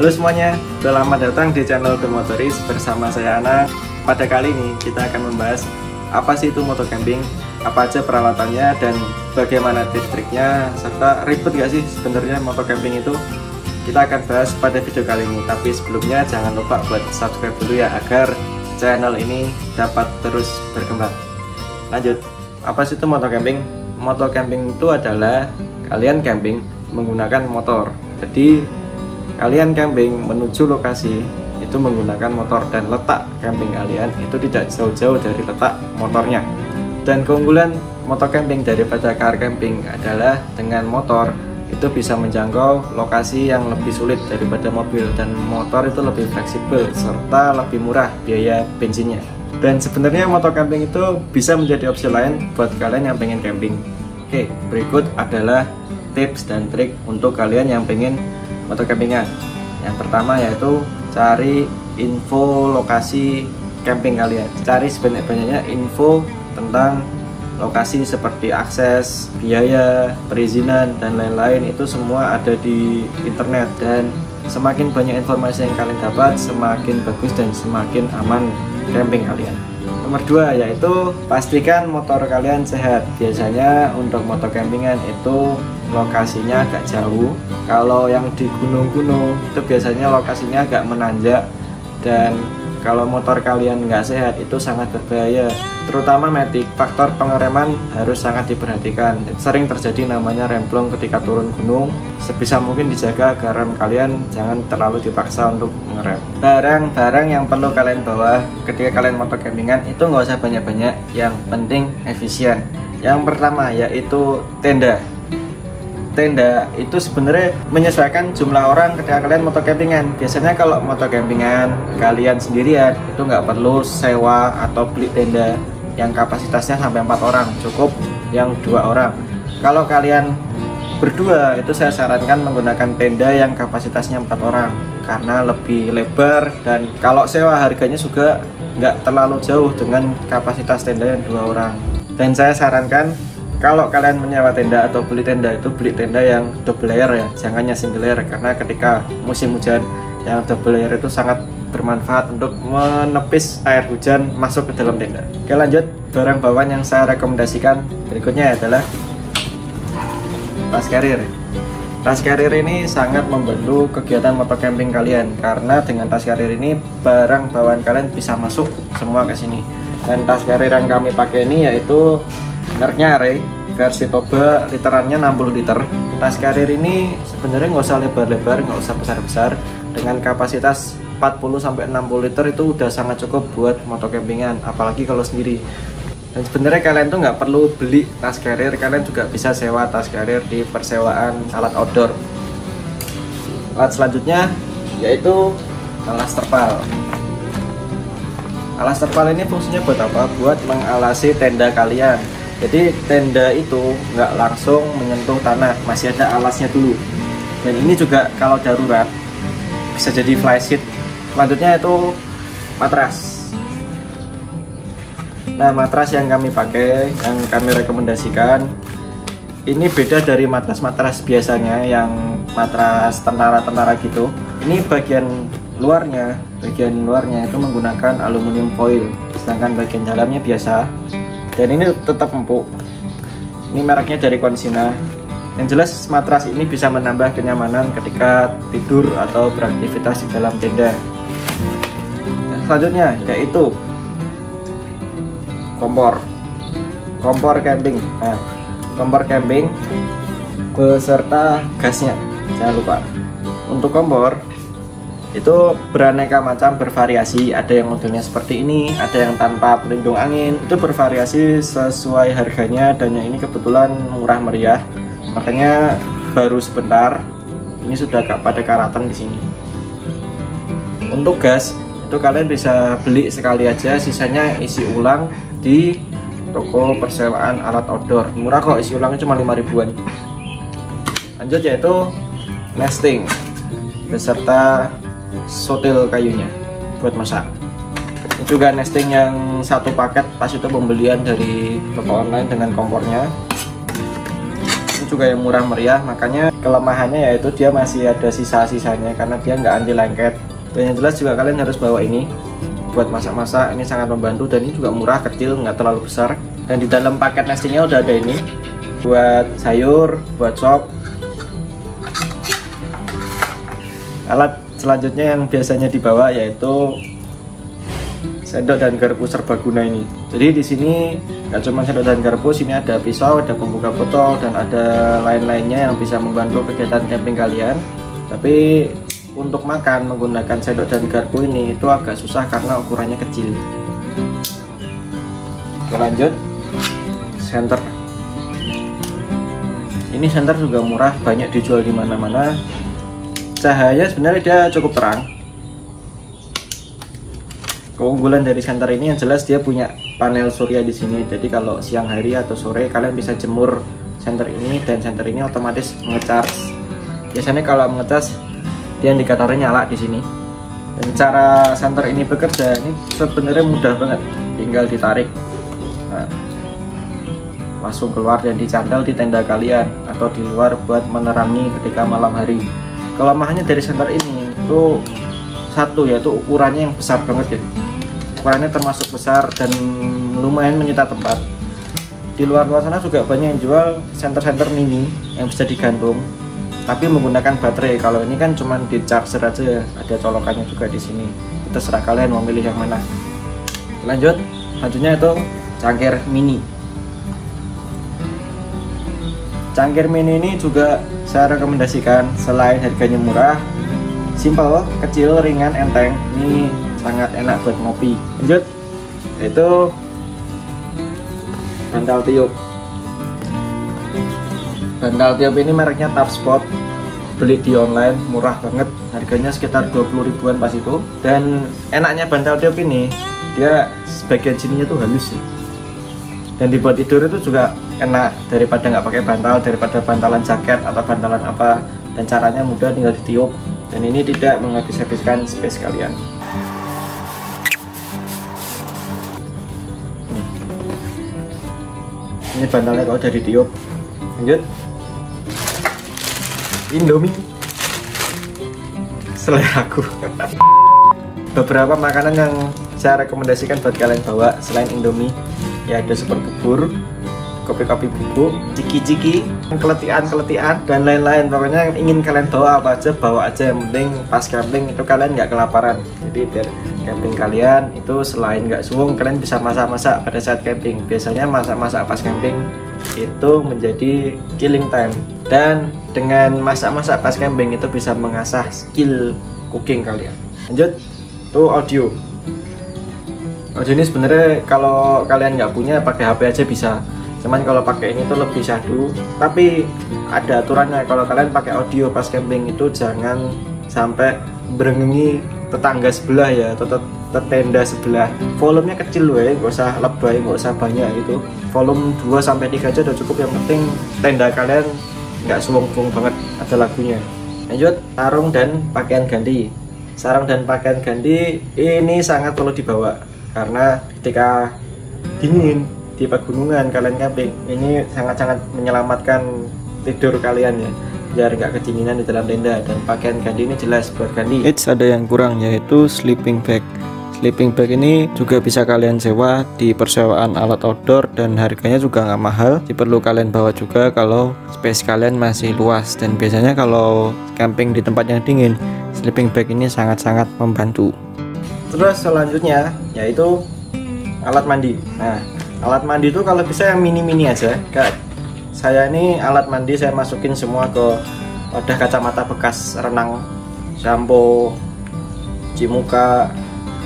Halo semuanya, selamat datang di channel The Motoris bersama saya Ana. Pada kali ini kita akan membahas apa sih itu motor camping, apa aja peralatannya, dan bagaimana tips triknya, serta ribet gak sih sebenarnya motor camping itu. Kita akan bahas pada video kali ini, tapi sebelumnya jangan lupa buat subscribe dulu ya, agar channel ini dapat terus berkembang. Lanjut, apa sih itu motor camping? Motor camping itu adalah kalian camping menggunakan motor. Jadi kalian camping menuju lokasi itu menggunakan motor, dan letak camping kalian itu tidak jauh-jauh dari letak motornya. Dan keunggulan motor camping daripada car camping adalah dengan motor itu bisa menjangkau lokasi yang lebih sulit daripada mobil, dan motor itu lebih fleksibel serta lebih murah biaya bensinnya. Dan sebenarnya motor camping itu bisa menjadi opsi lain buat kalian yang pengen camping. Oke, berikut adalah tips dan trik untuk kalian yang pengen motor campingan. Yang pertama yaitu cari info lokasi camping kalian. Cari sebanyak-banyaknya info tentang lokasi seperti akses, biaya, perizinan, dan lain-lain. Itu semua ada di internet, dan semakin banyak informasi yang kalian dapat, semakin bagus dan semakin aman camping kalian. Nomor 2 yaitu pastikan motor kalian sehat. Biasanya untuk motor campingan itu lokasinya agak jauh. Kalau yang di gunung-gunung itu biasanya lokasinya agak menanjak, dan kalau motor kalian nggak sehat itu sangat berbahaya. Terutama matic, faktor pengereman harus sangat diperhatikan. Sering terjadi namanya remblong ketika turun gunung. Sebisa mungkin dijaga agar rem kalian jangan terlalu dipaksa untuk mengerem. Barang-barang yang perlu kalian bawa ketika kalian motor campingan itu nggak usah banyak-banyak, yang penting efisien. Yang pertama yaitu tenda. Tenda itu sebenarnya menyesuaikan jumlah orang ketika kalian motor campingan. Biasanya kalau motor campingan kalian sendirian itu nggak perlu sewa atau beli tenda yang kapasitasnya sampai 4 orang, cukup yang 2 orang. Kalau kalian berdua itu saya sarankan menggunakan tenda yang kapasitasnya 4 orang karena lebih lebar, dan kalau sewa harganya juga nggak terlalu jauh dengan kapasitas tenda yang 2 orang. Dan saya sarankan kalau kalian menyewa tenda atau beli tenda itu beli tenda yang double layer ya, jangan yang single layer, karena ketika musim hujan yang double layer itu sangat bermanfaat untuk menepis air hujan masuk ke dalam tenda. Oke, lanjut, barang bawaan yang saya rekomendasikan berikutnya adalah tas carrier. Tas carrier ini sangat membantu kegiatan motor camping kalian, karena dengan tas carrier ini barang bawaan kalian bisa masuk semua ke sini. Dan tas carrier yang kami pakai ini yaitu mereknya Array, versi Toba, literannya 60 liter. Tas carrier ini sebenarnya nggak usah lebar-lebar, nggak usah besar-besar. Dengan kapasitas 40-60 liter itu udah sangat cukup buat motor campingan, apalagi kalau sendiri. Dan sebenarnya kalian tuh nggak perlu beli tas carrier, kalian juga bisa sewa tas carrier di persewaan alat outdoor. Alat selanjutnya yaitu alas terpal. Alas terpal ini fungsinya buat apa? Buat mengalasi tenda kalian. Jadi tenda itu nggak langsung menyentuh tanah, masih ada alasnya dulu. Dan ini juga kalau darurat bisa jadi fly sheet. Selanjutnya itu matras. Nah, matras yang kami pakai, yang kami rekomendasikan, ini beda dari matras-matras biasanya yang matras tentara-tentara gitu. Ini bagian luarnya itu menggunakan aluminium foil, sedangkan bagian dalamnya biasa. Dan ini tetap empuk. Ini mereknya dari Konsina. Yang jelas matras ini bisa menambah kenyamanan ketika tidur atau beraktivitas di dalam tenda. Selanjutnya yaitu kompor camping. Nah, kompor camping beserta gasnya, jangan lupa. Untuk kompor itu beraneka macam, bervariasi. Ada yang modelnya seperti ini, ada yang tanpa pelindung angin. Itu bervariasi sesuai harganya, dan yang ini kebetulan murah meriah, makanya baru sebentar ini sudah gak pada karatan di sini. Untuk gas itu kalian bisa beli sekali aja, sisanya isi ulang di toko persewaan alat outdoor. Murah kok, isi ulangnya cuma 5 ribuan. Lanjut yaitu nesting beserta sotil kayunya buat masak. Ini juga nesting yang satu paket pas itu pembelian dari toko online dengan kompornya. Ini juga yang murah meriah, makanya kelemahannya yaitu dia masih ada sisa-sisanya karena dia nggak anti lengket. Dan yang jelas juga kalian harus bawa ini buat masak-masak, ini sangat membantu dan ini juga murah, kecil, nggak terlalu besar. Dan di dalam paket nasinya udah ada ini buat sayur, buat sop. Alat selanjutnya yang biasanya dibawa yaitu sendok dan garpu serbaguna ini. Jadi di sini nggak cuma sendok dan garpu, sini ada pisau, ada pembuka botol, dan ada lain-lainnya yang bisa membantu kegiatan camping kalian. Tapi untuk makan menggunakan sendok dan garpu ini itu agak susah karena ukurannya kecil. Oke, lanjut. Senter. Ini senter juga murah, banyak dijual di mana-mana. Cahaya sebenarnya dia cukup terang. Keunggulan dari senter ini yang jelas dia punya panel surya di sini. Jadi kalau siang hari atau sore kalian bisa jemur senter ini, dan senter ini otomatis nge-charge. Biasanya kalau nge-charge dia indikatornya nyala di sini. Dan cara senter ini bekerja ini sebenarnya mudah banget, tinggal ditarik. Nah, langsung keluar dan dicantol di tenda kalian atau di luar buat menerangi ketika malam hari. Kelemahannya dari senter ini itu satu, yaitu ukurannya yang besar banget ya. Ukurannya termasuk besar dan lumayan menyita tempat. Di luar sana juga banyak yang jual senter-senter mini yang bisa digantung, tapi menggunakan baterai. Kalau ini kan cuma di charger aja, ada colokannya juga di sini. Terserah kalian mau milih yang mana. Lanjut, selanjutnya itu cangkir mini. Cangkir mini ini juga saya rekomendasikan. Selain harganya murah, simple, kecil, ringan, enteng, ini sangat enak buat ngopi. Lanjut, itu bantal tiup. Bantal tiup ini mereknya Top Spot, beli di online, murah banget, harganya sekitar 20 ribuan pas itu. Dan enaknya bantal tiup ini, dia sebagian sininya tuh halus sih, dan dibuat tidur itu juga enak daripada nggak pakai bantal, daripada bantalan jaket atau bantalan apa. Dan caranya mudah, tinggal ditiup, dan ini tidak menghabis-habiskan space kalian. Ini bantalnya kalau udah ditiup. Lanjut, Indomie, seleraku. Beberapa makanan yang saya rekomendasikan buat kalian bawa selain Indomie, ya ada super bubur, kopi-kopi bubuk, ciki-ciki, keletian-keletian, dan lain-lain. Pokoknya yang ingin kalian bawa apa aja, bawa aja. Yang penting pas camping itu kalian nggak kelaparan. Jadi biar camping kalian itu selain nggak suwung, kalian bisa masak-masak pada saat camping. Biasanya masak-masak pas camping itu menjadi killing time. Dan dengan masak-masak pas camping itu bisa mengasah skill cooking kalian. Lanjut, tuh audio. Audio ini sebenarnya kalau kalian nggak punya pakai HP aja bisa. Cuman kalau pakai ini tuh lebih syahdu, tapi ada aturannya. Kalau kalian pakai audio pas camping itu jangan sampai berengengi tetangga sebelah ya, atau tenda sebelah. Volumenya kecil loh ya, nggak usah lebay, nggak usah banyak gitu. Volume 2-3 aja udah cukup. Yang penting tenda kalian nggak suwung-suwung banget, ada lagunya. Lanjut, sarung dan pakaian ganti. Sarung dan pakaian ganti ini sangat perlu dibawa, karena ketika dingin di pegunungan kalian camping, ini sangat-sangat menyelamatkan tidur kalian ya, biar nggak kedinginan di dalam tenda. Dan pakaian ganti ini jelas buat ganti. Ada yang kurang, yaitu sleeping bag. Sleeping bag ini juga bisa kalian sewa di persewaan alat outdoor, dan harganya juga nggak mahal. Perlu kalian bawa juga kalau space kalian masih luas. Dan biasanya kalau camping di tempat yang dingin, sleeping bag ini sangat-sangat membantu. Terus selanjutnya yaitu alat mandi. Nah, alat mandi itu kalau bisa yang mini-mini aja. Kayak saya ini alat mandi saya masukin semua ke wadah kacamata bekas renang, shampoo, cuci muka,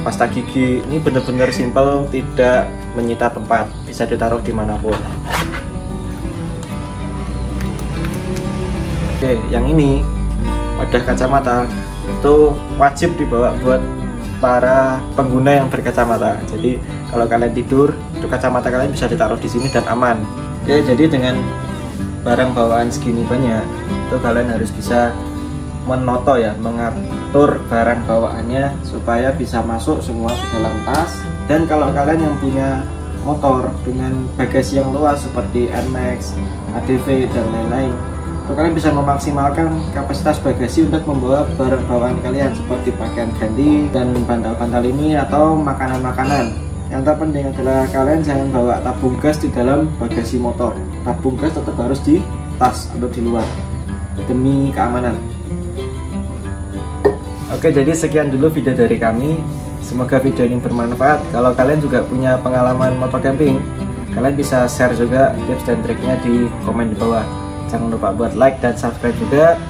pasta gigi. Ini bener-bener simple, tidak menyita tempat, bisa ditaruh dimanapun. Oke, yang ini wadah kacamata itu wajib dibawa buat para pengguna yang berkacamata. Jadi kalau kalian tidur, itu kacamata kalian bisa ditaruh di sini dan aman. Oke, jadi dengan barang bawaan segini banyak, itu kalian harus bisa menoto ya, mengatur barang bawaannya supaya bisa masuk semua ke dalam tas. Dan kalau kalian yang punya motor dengan bagasi yang luas seperti NMAX, ADV dan lain-lain, Kalian bisa memaksimalkan kapasitas bagasi untuk membawa barang bawaan kalian seperti pakaian ganti dan bantal-bantal ini atau makanan-makanan. Yang terpenting adalah kalian jangan bawa tabung gas di dalam bagasi motor. Tabung gas tetap harus di tas atau di luar demi keamanan. Oke, jadi sekian dulu video dari kami. Semoga video ini bermanfaat. Kalau kalian juga punya pengalaman motor camping, kalian bisa share juga tips dan triknya di komen di bawah. Jangan lupa buat like dan subscribe juga.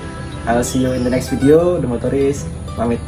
I'll see you in the next video. The Motorist pamit.